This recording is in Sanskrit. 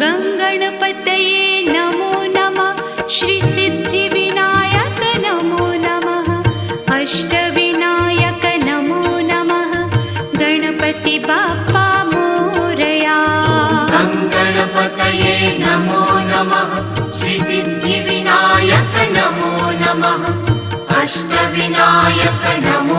गङ्गणपतये नमो नमः। श्रीसिद्धिविनायक नमो नमः। अष्टविनायक नमो नमः। गणपति बाप्पा मोरया। गणपतये नमो नमः। श्रीसिद्धिविनायक नमो नमः। अष्टविनायक नमो